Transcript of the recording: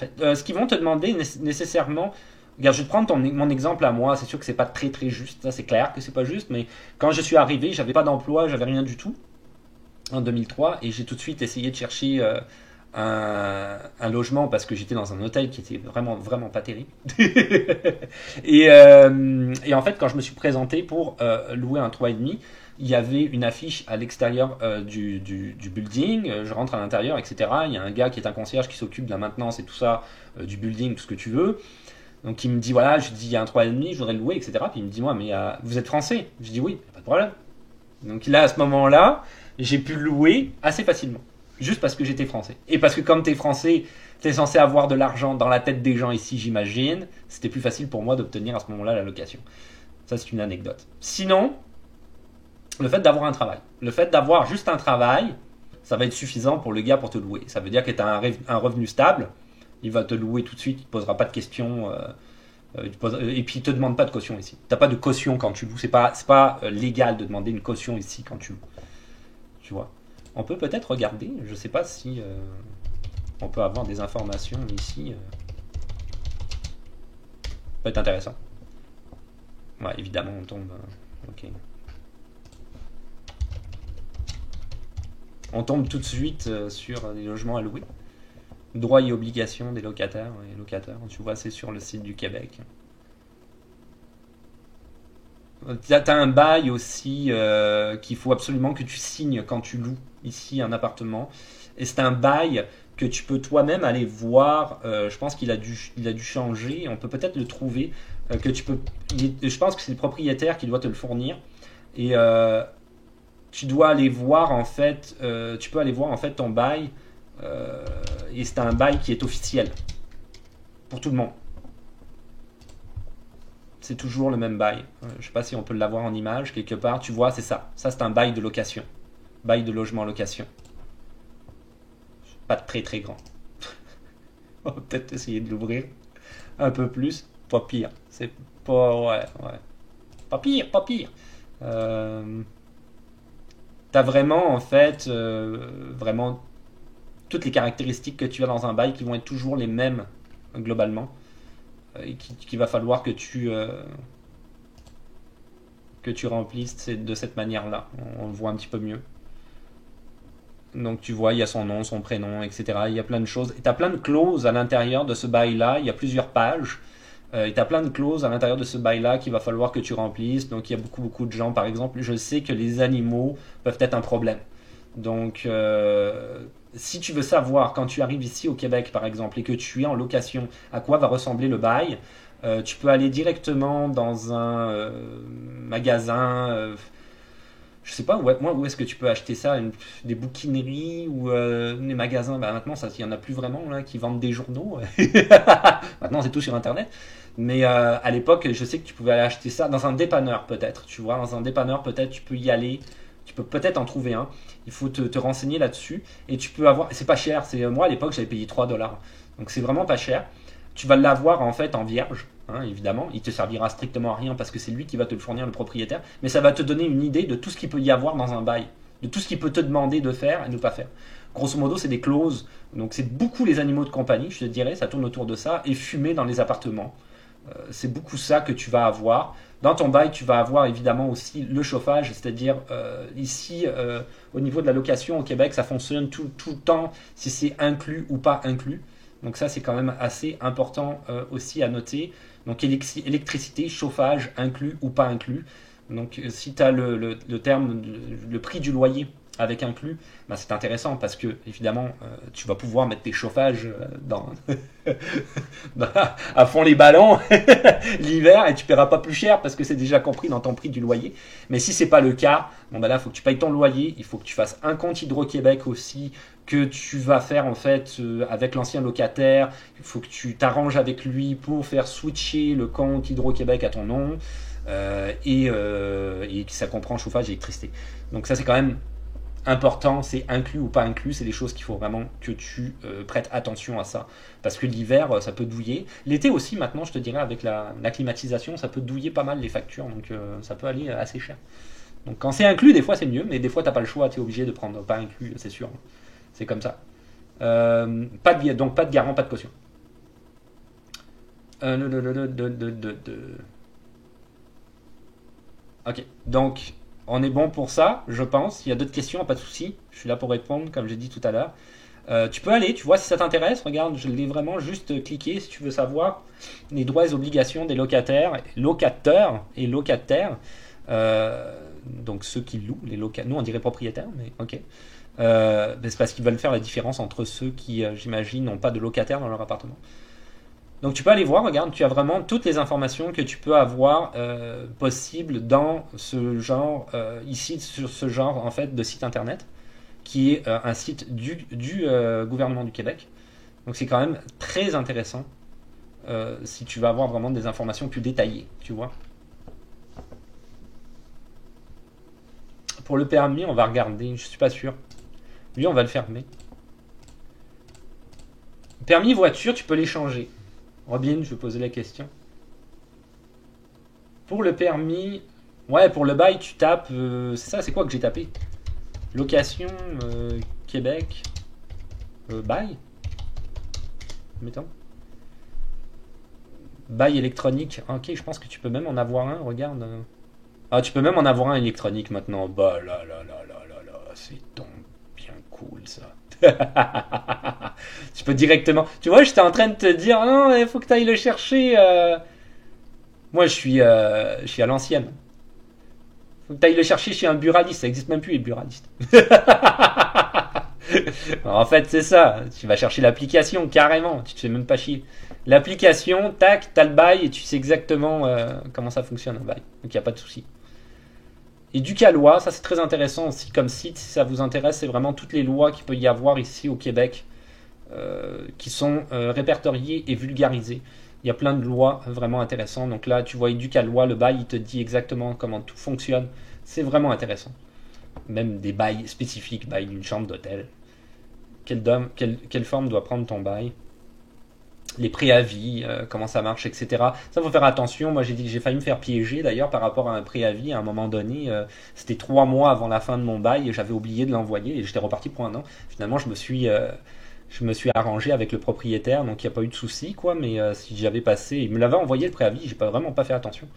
fait. Ce qu'ils vont te demander nécessairement, regarde, je vais te prendre mon exemple à moi, c'est sûr que c'est pas très très juste, ça c'est clair que c'est pas juste, mais quand je suis arrivé, j'avais pas d'emploi, j'avais rien du tout en 2003 et j'ai tout de suite essayé de chercher un logement parce que j'étais dans un hôtel qui était vraiment vraiment pas terrible. Et en fait, quand je me suis présenté pour louer un 3,5, il y avait une affiche à l'extérieur du building. Je rentre à l'intérieur, etc. Il y a un gars qui est un concierge qui s'occupe de la maintenance et tout ça, du building, tout ce que tu veux. Donc il me dit, voilà, je dis, il y a un 3,5, je voudrais le louer, etc. Puis il me dit, moi, mais vous êtes français? Je dis, oui, pas de problème. Donc là, à ce moment-là, j'ai pu le louer assez facilement. Juste parce que j'étais français. Et parce que comme t'es français, t'es censé avoir de l'argent dans la tête des gens ici, j'imagine. C'était plus facile pour moi d'obtenir à ce moment-là la location. Ça, c'est une anecdote. Sinon, le fait d'avoir un travail. Le fait d'avoir juste un travail, ça va être suffisant pour le gars pour te louer. Ça veut dire que tu as un revenu stable. Il va te louer tout de suite, il ne te posera pas de questions. Et puis il ne te demande pas de caution ici. Tu n'as pas de caution quand tu loues. C'est pas légal de demander une caution ici quand tu loues. Tu vois. On peut peut-être regarder. Je ne sais pas si on peut avoir des informations ici. Ça peut être intéressant. Ouais, évidemment, on tombe. Ok. On tombe tout de suite sur des logements à louer. Droits et obligations des locataires et locataires. Tu vois, c'est sur le site du Québec. Tu as un bail aussi qu'il faut absolument que tu signes quand tu loues ici un appartement. Et c'est un bail que tu peux toi-même aller voir. Je pense qu'il a dû changer. On peut peut-être le trouver. Je pense que c'est le propriétaire qui doit te le fournir. Et tu dois aller voir en fait. Tu peux aller voir en fait ton bail. Et c'est un bail qui est officiel pour tout le monde. C'est toujours le même bail. Je sais pas si on peut l'avoir en image quelque part. Tu vois, c'est ça. Ça, c'est un bail de location. Bail de logement location. Pas très très grand. On va peut-être essayer de l'ouvrir un peu plus. Pas pire. C'est pas... Ouais. Pas pire, pas pire. T'as vraiment, en fait, vraiment toutes les caractéristiques que tu as dans un bail qui vont être toujours les mêmes, globalement. Et qu'il va falloir que tu remplisses de cette manière-là. On le voit un petit peu mieux. Donc tu vois, il y a son nom, son prénom, etc. Il y a plein de choses. Et tu as plein de clauses à l'intérieur de ce bail-là. Il y a plusieurs pages. Et tu as plein de clauses à l'intérieur de ce bail-là qu'il va falloir que tu remplisses. Donc il y a beaucoup de gens. Par exemple, je sais que les animaux peuvent être un problème. Donc si tu veux savoir, quand tu arrives ici au Québec, par exemple, et que tu es en location, à quoi va ressembler le bail, tu peux aller directement dans un magasin... je sais pas où est-ce que tu peux acheter ça, des bouquineries ou des magasins. Bah, maintenant, il y en a plus vraiment là, qui vendent des journaux. Maintenant, c'est tout sur Internet. Mais à l'époque, je sais que tu pouvais aller acheter ça dans un dépanneur peut-être. Tu vois, dans un dépanneur peut-être, tu peux y aller. Tu peux peut-être en trouver un. Il faut te renseigner là-dessus. Et tu peux avoir... C'est pas cher. Moi, à l'époque, j'avais payé 3 $. Donc, c'est vraiment pas cher. Tu vas l'avoir en fait en vierge, hein, évidemment. Il te servira strictement à rien parce que c'est lui qui va te le fournir, le propriétaire. Mais ça va te donner une idée de tout ce qu'il peut y avoir dans un bail. De tout ce qu'il peut te demander de faire et de ne pas faire. Grosso modo, c'est des clauses. Donc, c'est beaucoup les animaux de compagnie, je te dirais. Ça tourne autour de ça. Et fumer dans les appartements. C'est beaucoup ça que tu vas avoir. Dans ton bail, tu vas avoir évidemment aussi le chauffage, c'est-à-dire ici, au niveau de la location au Québec, ça fonctionne tout le temps si c'est inclus ou pas inclus. Donc ça, c'est quand même assez important aussi à noter. Donc électricité, chauffage, inclus ou pas inclus. Donc si tu as le terme, le prix du loyer avec inclus, bah, c'est intéressant parce que évidemment tu vas pouvoir mettre tes chauffages à fond les ballons l'hiver et tu paieras pas plus cher parce que c'est déjà compris dans ton prix du loyer. Mais si c'est pas le cas, bon bah là il faut que tu payes ton loyer, il faut que tu fasses un compte Hydro-Québec aussi que tu vas faire en fait avec l'ancien locataire. Il faut que tu t'arranges avec lui pour faire switcher le compte Hydro-Québec à ton nom et ça comprend chauffage et électricité. Donc ça c'est quand même important, c'est inclus ou pas inclus, c'est des choses qu'il faut vraiment que tu prêtes attention à ça, parce que l'hiver ça peut douiller, l'été aussi maintenant je te dirais avec la climatisation ça peut douiller pas mal les factures, donc ça peut aller assez cher. Donc quand c'est inclus des fois c'est mieux, mais des fois t'as pas le choix, t'es obligé de prendre pas inclus, c'est sûr, c'est comme ça. Donc pas de garant, pas de caution. Ok, donc on est bon pour ça, je pense. Il y a d'autres questions, pas de souci. Je suis là pour répondre, comme j'ai dit tout à l'heure. Tu peux aller, tu vois si ça t'intéresse. Regarde, je l'ai vraiment juste cliqué si tu veux savoir les droits et obligations des locataires, locateurs et locataires. Donc ceux qui louent, les locataires. Nous on dirait propriétaires, mais ok. C'est parce qu'ils veulent faire la différence entre ceux qui, j'imagine, n'ont pas de locataires dans leur appartement. Donc tu peux aller voir, regarde, tu as vraiment toutes les informations que tu peux avoir possibles dans ce genre, ici sur ce genre en fait de site internet, qui est un site du gouvernement du Québec. Donc c'est quand même très intéressant si tu vas avoir vraiment des informations plus détaillées, tu vois. Pour le permis, on va regarder, je suis pas sûr. Lui, on va le fermer. Permis voiture, tu peux les changer. Robin, je vais poser la question. Pour le permis, ouais, pour le bail, tu tapes. C'est ça, c'est quoi que j'ai tapé? Location, Québec, bail, mettons. Bail électronique. Ok, je pense que tu peux même en avoir un, regarde. Ah, tu peux même en avoir un électronique maintenant. Bah là là là là là là, c'est donc bien cool ça. Tu peux directement. Tu vois, j'étais en train de te dire, non, il faut que tu ailles le chercher. Moi, je suis à l'ancienne. Faut que tu ailles le chercher chez un buraliste. Ça n'existe même plus, les buralistes. En fait, c'est ça. Tu vas chercher l'application, carrément. Tu te fais même pas chier. L'application, tac, t'as le bail et tu sais exactement comment ça fonctionne un bail. Donc, il n'y a pas de souci. Et du Calois, ça c'est très intéressant aussi comme site, si ça vous intéresse, c'est vraiment toutes les lois qu'il peut y avoir ici au Québec qui sont répertoriées et vulgarisées. Il y a plein de lois vraiment intéressantes. Donc là, tu vois, du Calois, le bail, il te dit exactement comment tout fonctionne. C'est vraiment intéressant. Même des bails spécifiques, bail d'une chambre d'hôtel. Quelle forme doit prendre ton bail? Les préavis, comment ça marche, etc. Ça, faut faire attention. Moi, j'ai failli me faire piéger d'ailleurs par rapport à un préavis à un moment donné. C'était 3 mois avant la fin de mon bail et j'avais oublié de l'envoyer et j'étais reparti pour un an. Finalement, je me suis arrangé avec le propriétaire, donc il n'y a pas eu de souci, quoi. Mais si j'avais passé, il me l'avait envoyé le préavis, j'ai vraiment pas fait attention.